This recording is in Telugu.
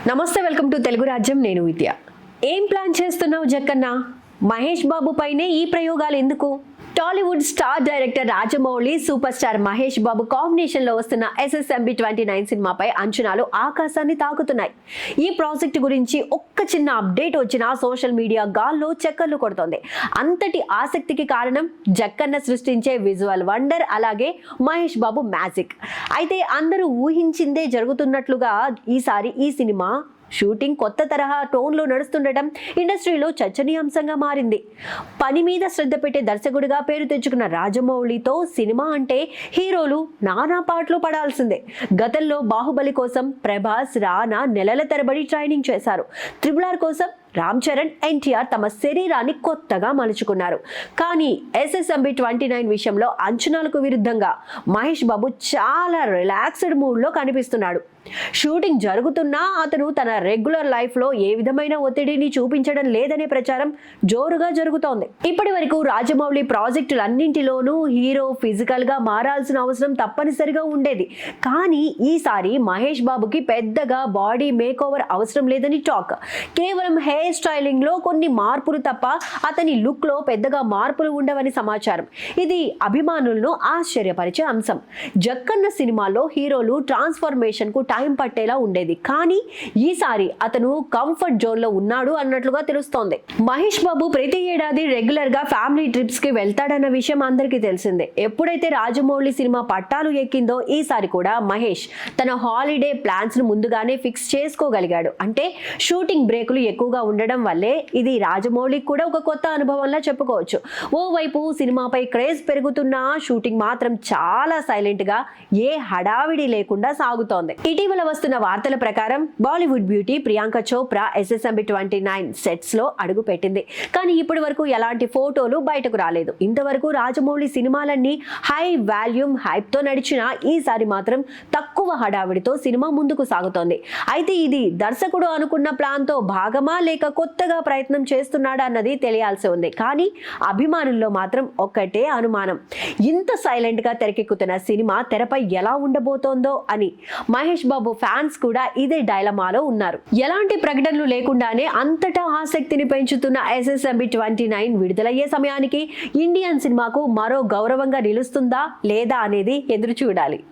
నమస్తే, వెల్కమ్ టు తెలుగు రాజ్యం. నేను విద్య. ఏం ప్లాన్ చేస్తున్నావు జక్కన్న? మహేష్ బాబు పైనే ఈ ప్రయోగాలు ఎందుకు? Tollywood star director Rajamouli, super star Mahesh Babu combination లో వస్తున్న SSMB 29 సినిమాపై అంచనాలు ఆకాశాన్ని తాకుతున్నాయి. ఈ ప్రాజెక్ట్ గురించి ఒక్క చిన్న అప్డేట్ వచ్చినా సోషల్ మీడియా గాల్లో చక్కర్లు కొడుతోంది. అంతటి ఆసక్తికి కారణం జక్కన్న సృష్టించే విజువల్ వండర్, అలాగే మహేష్ బాబు మ్యాజిక్. అయితే అందరూ ఊహించిందే జరుగుతున్నట్లుగా ఈసారి ఈ సినిమా షూటింగ్ కొత్త తరహా టోన్లో నడుస్తుండటం ఇండస్ట్రీలో చర్చనీయాంశంగా మారింది. పని మీద శ్రద్ధ పెట్టే దర్శకుడిగా పేరు తెచ్చుకున్న రాజమౌళితో సినిమా అంటే హీరోలు నానా పాటలు పడాల్సిందే. గతంలో బాహుబలి కోసం ప్రభాస్, రానా నెలల తరబడి ట్రైనింగ్ చేశారు. RRR కోసం రామ్ చరణ్, NTR తమ శరీరాన్ని కొత్తగా మలుచుకున్నారు. కానీ SSMB 29 విషయంలో అంచనాలకు విరుద్ధంగా మహేష్ బాబు చాలా రిలాక్స్డ్ మూడ్లో కనిపిస్తున్నాడు. షూటింగ్ జరుగుతున్నా అతను తన రెగ్యులర్ లైఫ్లో ఏ విధమైన ఒత్తిడిని చూపించడం లేదనే ప్రచారం జోరుగా జరుగుతోంది. ఇప్పటి వరకు రాజమౌళి ప్రాజెక్టులన్నింటిలోనూ హీరో ఫిజికల్గా మారాల్సిన అవసరం తప్పనిసరిగా ఉండేది. కానీ ఈసారి మహేష్ బాబుకి పెద్దగా బాడీ మేకోవర్ అవసరం లేదని టాక్. కేవలం హెయిర్ స్టైలింగ్ లో కొన్ని మార్పులు తప్ప అతని లుక్ లో పెద్దగా మార్పులు ఉండవని సమాచారం. ఇది అభిమానులను ఆశ్చర్యపరిచే అంశం. జక్కన్న సినిమాలో హీరోలు ట్రాన్స్ఫర్మేషన్ కు టైం పట్టేలా ఉండేది. కానీ ఈసారి అతను కంఫర్ట్ జోన్ లో ఉన్నాడు అన్నట్లుగా తెలుస్తోంది. మహేష్ బాబు ప్రతి ఏడాది రెగ్యులర్ గా ఫ్యామిలీ ట్రిప్స్ కి వెళ్తాడన్న విషయం అందరికీ తెలిసిందే. ఎప్పుడైతే రాజమౌళి సినిమా పట్టాలు ఎక్కిందో ఈసారి కూడా మహేష్ తన హాలిడే ప్లాన్స్ ను ముందుగానే ఫిక్స్ చేసుకోగలిగాడు. అంటే షూటింగ్ బ్రేకులు ఎక్కువగా ఉండడం వల్లే ఇది రాజమౌళికి కూడా ఒక కొత్త అనుభవంలా చెప్పుకోవచ్చు. ఓవైపు సినిమాపై క్రేజ్ పెరుగుతున్న షూటింగ్ మాత్రం చాలా సైలెంట్ గా, ఏ హడావిడి లేకుండా సాగుతోంది. ఇటీవల వస్తున్న వార్తల ప్రకారం Bollywood beauty Priyanka Chopra SSMB 29 sets లో అడుగు పెట్టింది. కానీ ఇప్పటి వరకు ఎలాంటి ఫోటోలు బయటకు రాలేదు. ఇంతవరకు రాజమౌళి సినిమాలన్నీ హై వాల్యూమ్ హైప్ తో నడిచినా ఈసారి మాత్రం తక్కువ హడావిడితో సినిమా ముందుకు సాగుతోంది. అయితే ఇది దర్శకుడు అనుకున్న ప్లాన్ తో భాగమా లేక కొత్తగా ప్రయత్నం చేస్తున్నాడా అన్నది తెలియాల్సి ఉంది. కానీ అభిమానుల్లో మాత్రం ఒక్కటే అనుమానం, ఇంత సైలెంట్ గా తెరకెక్కుతున్న సినిమా తెరపై ఎలా ఉండబోతోందో అని. మహేష్ బాబు ఫ్యాన్స్ కూడా ఇదే డైలమాలో ఉన్నారు. ఎలాంటి ప్రకటనలు లేకుండానే అంతటా ఆసక్తిని పెంచుతున్న SSMB 29 విడుదలయ్యే సమయానికి ఇండియన్ సినిమాకు మరో గౌరవంగా నిలుస్తుందా లేదా అనేది ఎదురు చూడాలి.